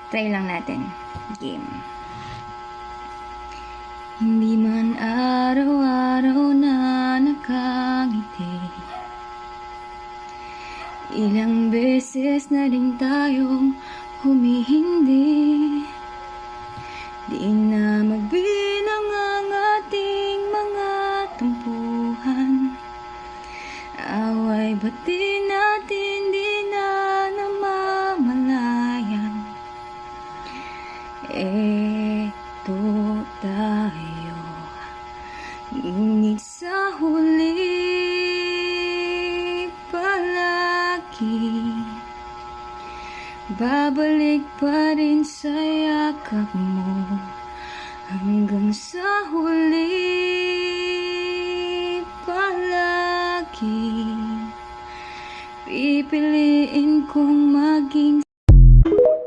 Try lang natin. Game. Hindi man araw-araw na nakangiti, ilang beses na rin tayong humihindi. Di na magbilang ang ating mga tampuhan. Away bati natin di na namamalayan. Eto tayo, ngunit sa huli palagi babalik pa rin sa yakap mo. Hanggang sa huli palagi pipiliin kong maging